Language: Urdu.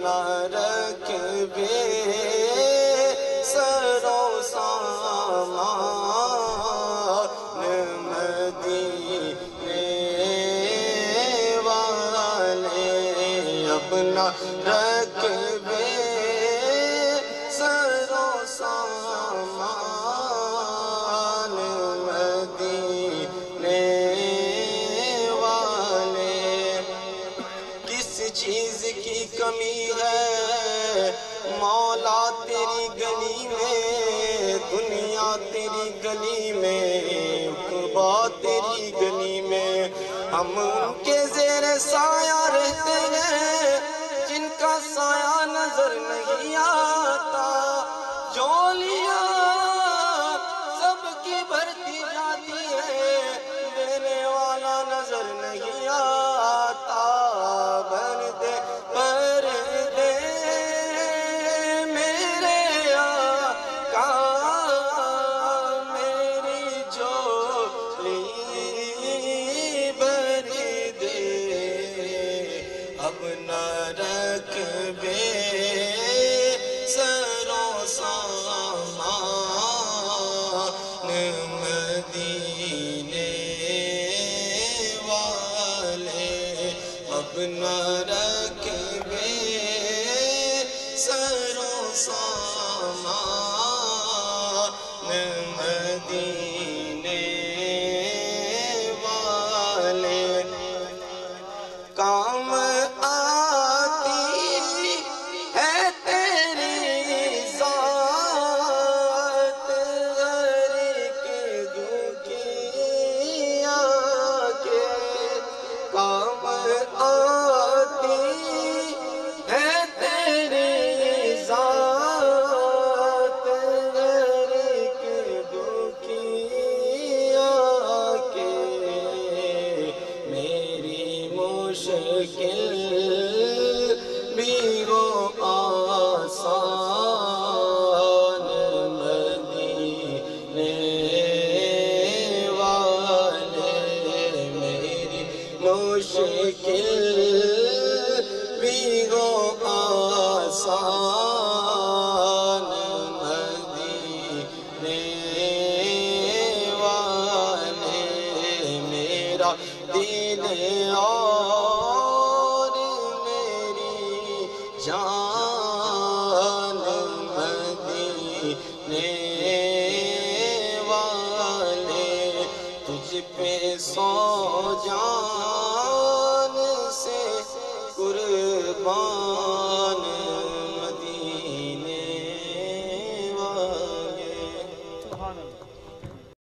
اپنا رکھبے سرو سامان مدینے والے، اپنا رکھبے سرو سامان مدینے والے۔ کس چیز کی کمی ہے مولا تیری گلی میں، دنیا تیری گلی میں، عقبہ تیری گلی میں، ہم ان کے زیر سایہ رہتے ہیں جن کا سایہ نظر نہیں آتا، جولیاں سب کی بھرتی جاتی ہے، دینے والا نظر نہیں آتا، بردے پردے میرے آقا میری جولی بردے، اب نہ رکھبے سرو سامان مدینے والے، اب نہ رکھبے سرو سامان مدینے والے۔ کام آتی ہے تیری ذات ہر ایک دکھیا کے، کام آتی ہے تیری ذات ہر ایک دکھیا کے، میری مشکل بھی ہو آسان مدینے والے، میری مشکل بھی ہو آسان مدینے والے، میرا دل اور میری جان مدینے والے، تجھ پہ سو جان سے قربان